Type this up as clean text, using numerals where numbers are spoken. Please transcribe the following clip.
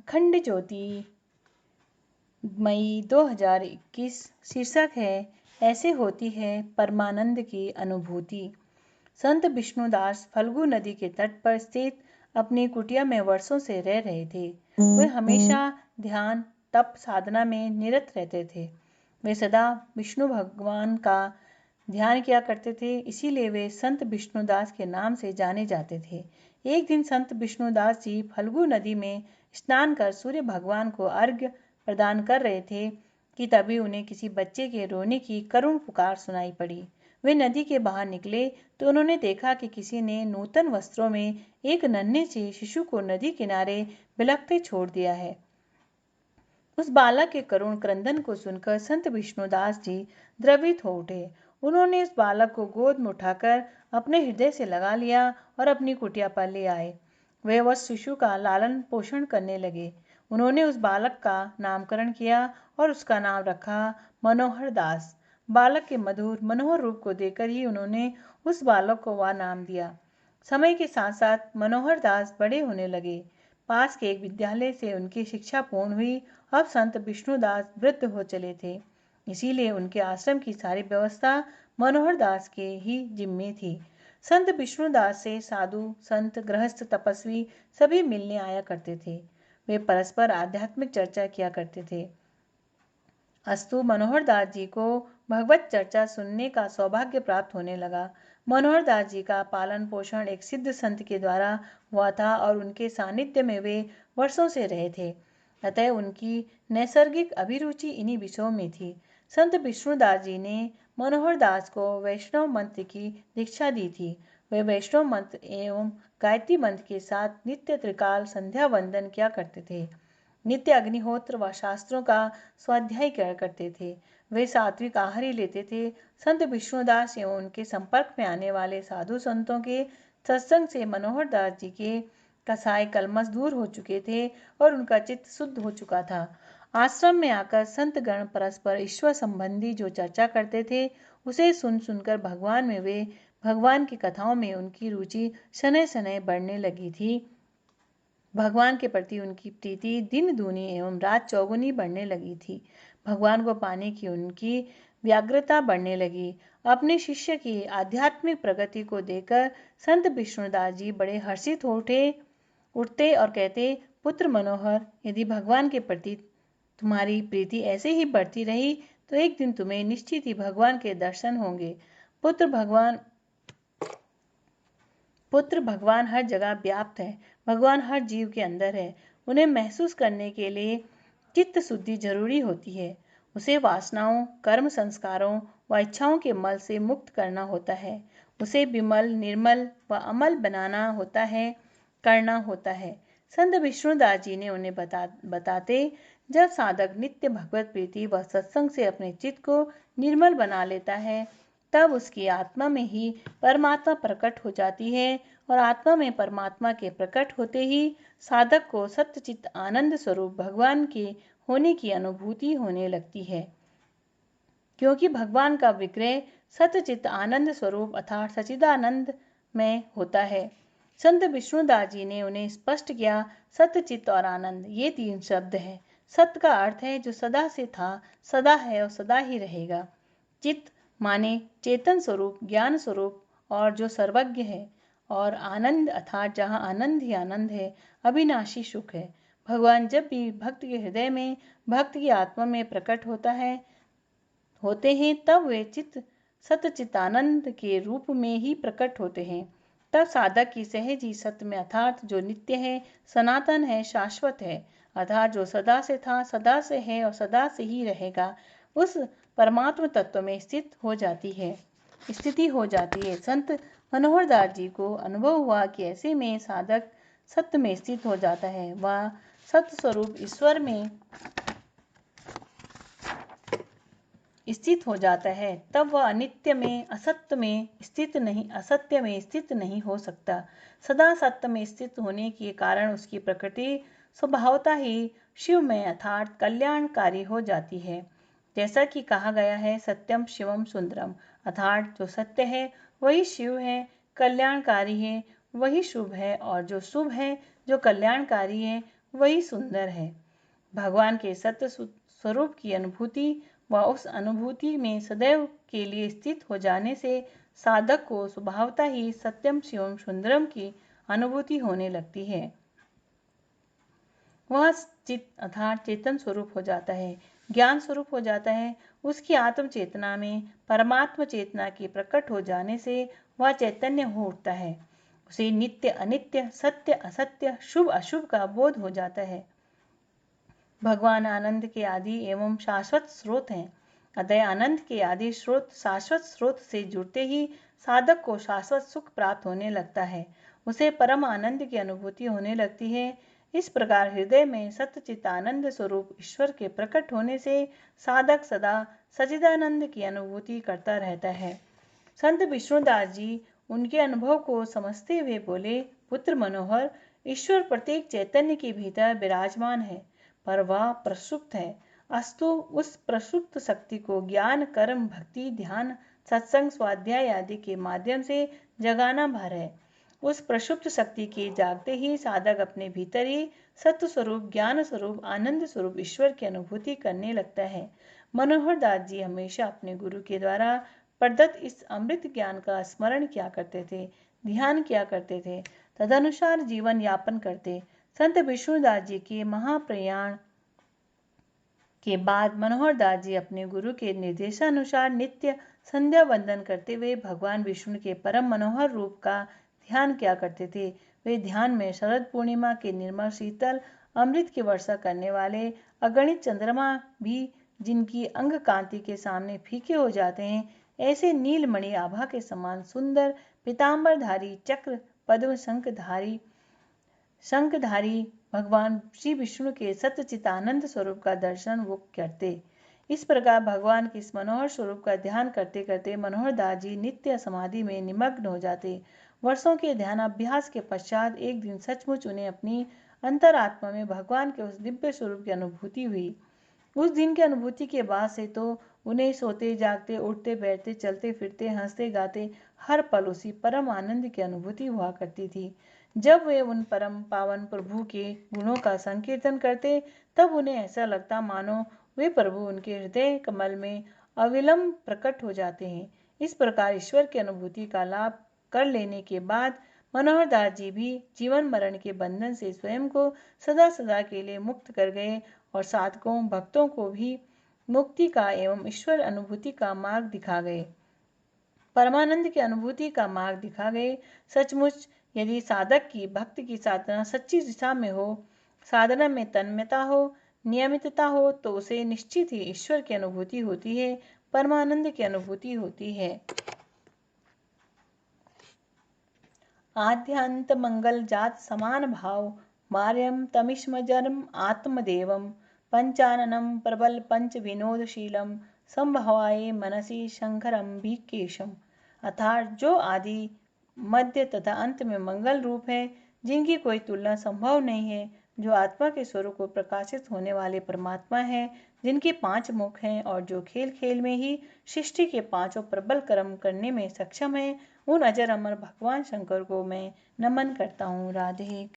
अखंड ज्योति मई 2021। शीर्षक है ऐसे होती है परमानंद की अनुभूति। संत विष्णुदास फल्गु नदी के तट पर स्थित अपनी कुटिया में वर्षों से रह रहे थे। वे हमेशा ध्यान तप साधना में निरत रहते थे। वे सदा विष्णु भगवान का ध्यान किया करते थे, इसीलिए वे संत विष्णुदास के नाम से जाने जाते थे। एक दिन संत विष्णुदास जी फल्गु नदी में स्नान कर सूर्य भगवान को अर्घ्य प्रदान कर रहे थे कि तभी उन्हें किसी बच्चे के रोने की करुण पुकार सुनाई पड़ी। वे नदी के बाहर निकले तो उन्होंने देखा कि किसी ने नूतन वस्त्रों में एक नन्हे से शिशु को नदी किनारे बिलखते छोड़ दिया है। उस बालक के करुण क्रंदन को सुनकर संत विष्णुदास जी द्रवित हो उठे। उन्होंने उस बालक को गोद में उठाकर अपने हृदय से लगा लिया और अपनी कुटिया पर ले आए। वे उस शिशु का लालन पोषण करने लगे। उन्होंने उस बालक का नामकरण किया और उसका नाम रखा मनोहर दास। बालक के मधुर मनोहर रूप को देखकर ही उन्होंने उस बालक को वह नाम दिया। समय के साथ साथ मनोहर दास बड़े होने लगे। पास के एक विद्यालय से उनकी शिक्षा पूर्ण हुई। अब संत विष्णुदास वृद्ध हो चले थे, इसीलिए उनके आश्रम की सारी व्यवस्था मनोहर दास के ही जिम्मे थी। संत विष्णुदास से साधु संत गृहस्थ तपस्वी सभी मिलने आया करते थे। वे परस्पर आध्यात्मिक चर्चा किया करते थे। अस्तु मनोहर दास जी को भगवत चर्चा सुनने का सौभाग्य प्राप्त होने लगा। मनोहर दास जी का पालन पोषण एक सिद्ध संत के द्वारा हुआ था और उनके सानिध्य में वे वर्षों से रहे थे, अतः उनकी नैसर्गिक अभिरुचि इन्हीं विषयों में थी। संत विष्णुदास जी ने मनोहर दास को वैष्णव मंत्र की दीक्षा दी थी। वे वैष्णव मंत्र एवं गायत्री मंत्र के साथ नित्य त्रिकाल संध्या वंदन किया करते थे। नित्य अग्निहोत्र व शास्त्रों का स्वाध्याय किया करते थे। वे सात्विक आहार ही लेते थे। संत विष्णुदास एवं उनके संपर्क में आने वाले साधु संतों के सत्संग से मनोहर दास जी के कसाय कलमश दूर हो चुके थे और उनका चित्त शुद्ध हो चुका था। आश्रम में आकर संत गण परस्पर ईश्वर संबंधी जो चर्चा करते थे, उसे सुन सुनकर भगवान की कथाओं में उनकी रुचि शनय शनय बढ़ने लगी थी। भगवान के प्रति उनकी प्रीति दिन दूनी एवं रात चौगुनी बढ़ने लगी थी। भगवान को पाने की उनकी व्याग्रता बढ़ने लगी। अपने शिष्य की आध्यात्मिक प्रगति को देखकर संत विष्णुदास जी बड़े हर्षित हो उठते और कहते, पुत्र मनोहर, यदि भगवान के प्रति तुम्हारी प्रीति ऐसे ही बढ़ती रही तो एक दिन तुम्हें निश्चित ही भगवान के दर्शन होंगे। पुत्र भगवान हर जगह व्याप्त है। भगवान हर जीव के अंदर है। उन्हें महसूस करने के लिए चित्त शुद्धि जरूरी होती है। उसे वासनाओं, कर्म संस्कारों व इच्छाओं के मल से मुक्त करना होता है। उसे विमल, निर्मल व अमल करना होता है। संत विष्णुदास जी ने उन्हें बताते, जब साधक नित्य भगवत प्रीति व सत्संग से अपने चित्त को निर्मल बना लेता है, तब उसकी आत्मा में ही परमात्मा प्रकट हो जाती है और आत्मा में परमात्मा के प्रकट होते ही साधक को सच्चित आनंद स्वरूप भगवान के होने की अनुभूति होने लगती है। क्योंकि भगवान का विग्रह सच्चित आनंद स्वरूप अर्थात सच्चिदानंद में होता है। संत विष्णुदास जी ने उन्हें स्पष्ट किया, सच्चित और आनंद ये तीन शब्द है। सत्य का अर्थ है जो सदा से था, सदा है और सदा ही रहेगा। चित्त माने चेतन स्वरूप, ज्ञान स्वरूप और जो सर्वज्ञ है, और आनंद अर्थात जहाँ आनंद ही आनंद है, अविनाशी सुख है। भगवान जब भी भक्त के हृदय में, भक्त की आत्मा में प्रकट होते हैं, तब वे सच्चिदानंद के रूप में ही प्रकट होते हैं। तब साधक की सहज ही सत्य में अर्थात जो नित्य है, सनातन है, शाश्वत है, अर्थात जो सदा से था, सदा से है और सदा से ही रहेगा, उस परमात्म तत्व में स्थिति हो जाती है। संत मनोहर दास जी को अनुभव हुआ कि ऐसे में साधक सत्य में स्थित हो जाता है। वह सत्य स्वरूप ईश्वर में स्थित हो जाता है। तब वह असत्य में स्थित नहीं हो सकता। सदा सत्य में स्थित होने के कारण उसकी प्रकृति स्वभावतः ही शिवमय अर्थात कल्याणकारी हो जाती है। जैसा कि कहा गया है, सत्यम शिवम सुंदरम, अर्थात जो सत्य है वही शिव है, कल्याणकारी है वही शुभ है, और जो शुभ है, जो कल्याणकारी है, वही सुंदर है। भगवान के सत्य स्वरूप की अनुभूति व उस अनुभूति में सदैव के लिए स्थित हो जाने से साधक को स्वभावतः ही सत्यम शिवम सुंदरम की अनुभूति होने लगती है। वह चित अर्थात चेतन स्वरूप हो जाता है, ज्ञान स्वरूप हो जाता है। उसकी आत्म चेतना में परमात्मा चेतना के प्रकट हो जाने से वह चैतन्य हो उठता है। उसे नित्य अनित्य, सत्य असत्य, शुभ अशुभ का बोध हो जाता है। भगवान आनंद के आदि एवं शाश्वत स्रोत हैं। अतः आनंद के आदि स्रोत शाश्वत स्रोत से जुड़ते ही साधक को शाश्वत सुख प्राप्त होने लगता है। उसे परम आनंद की अनुभूति होने लगती है। इस प्रकार हृदय में सच्चिदानंद स्वरूप ईश्वर के प्रकट होने से साधक सदा सच्चिदानंद की अनुभूति करता रहता है। संत विष्णुदास जी उनके अनुभव को समझते हुए बोले, पुत्र मनोहर, ईश्वर प्रत्येक चैतन्य के भीतर विराजमान है, पर वह प्रसुप्त है। अस्तु उस प्रसुप्त शक्ति को ज्ञान, कर्म, भक्ति, ध्यान, सत्संग, स्वाध्याय आदि के माध्यम से जगाना भर है। उस प्रसुप्त शक्ति के जागते ही साधक अपने भीतर ही सत्य स्वरूप, ज्ञान स्वरूप, आनंद स्वरूप ईश्वर की अनुभूति करने लगता है। मनोहर दास जी हमेशा अपने गुरु के द्वारा प्रदत्त इस अमृत ज्ञान का स्मरण किया करते थे, ध्यान किया करते थे, तदनुसार जीवन यापन करते। संत विष्णुदास जी के महाप्रयाण के बाद मनोहर दास जी अपने गुरु के निर्देशानुसार नित्य संध्या वंदन करते हुए भगवान विष्णु के परम मनोहर रूप का ध्यान किया करते थे। वे ध्यान में शरद पूर्णिमा के निर्मल शीतल अमृत की वर्षा करने वाले अगणित चंद्रमा भी जिनकी अंग कांति के सामने फीके हो जाते हैं, ऐसे नीलमणि आभा के समान सुंदर पीतांबरधारी चक्र पद्म शंखधारी भगवान श्री विष्णु के सच्चिदानंद स्वरूप का दर्शन वो करते। इस प्रकार भगवान के इस मनोहर स्वरूप का ध्यान करते करते मनोहर दास जी नित्य समाधि में निमग्न हो जाते। वर्षों के ध्यान अभ्यास के पश्चात एक दिन सचमुच उन्हें अपनी अंतरात्मा में भगवान के उस दिव्य स्वरूप की अनुभूति हुई। उस दिन की अनुभूति के बाद से तो उन्हें सोते जागते, उठते बैठते, चलते फिरते, हंसते गाते हर पल उसी परम आनंद की अनुभूति हुआ करती थी। जब वे उन परम पावन प्रभु के गुणों का संकीर्तन करते, तब उन्हें ऐसा लगता मानो वे प्रभु उनके हृदय कमल में अविलंब प्रकट हो जाते हैं। इस प्रकार ईश्वर की अनुभूति का लाभ कर लेने के बाद मनोहर दास जी भी जीवन मरण के बंधन से स्वयं को सदा सदा के लिए मुक्त कर गए और साधकों भक्तों को भी मुक्ति का एवं ईश्वर अनुभूति का मार्ग दिखा गए, परमानंद की अनुभूति का मार्ग दिखा गए। सचमुच यदि साधक की भक्त की साधना सच्ची दिशा में हो, साधना में तन्मयता हो, नियमितता हो, तो उसे निश्चित ही ईश्वर की अनुभूति होती है, परमानंद की अनुभूति होती है। आद्यांत मंगल जात समान भाव मार्यम तमिश्मजरम आत्मदेवम पंचाननम प्रबल पंच विनोदशीलम संभवाये मनसी शंकरम्बिकेशम। अर्थात जो आदि मध्य तथा अंत में मंगल रूप है, जिनकी कोई तुलना संभव नहीं है, जो आत्मा के स्वरूप को प्रकाशित होने वाले परमात्मा है, जिनके 5 मुख हैं और जो खेल खेल में ही सृष्टि के 5 प्रबल कर्म करने में सक्षम है, उन अजर अमर भगवान शंकर को मैं नमन करता हूँ। राधे।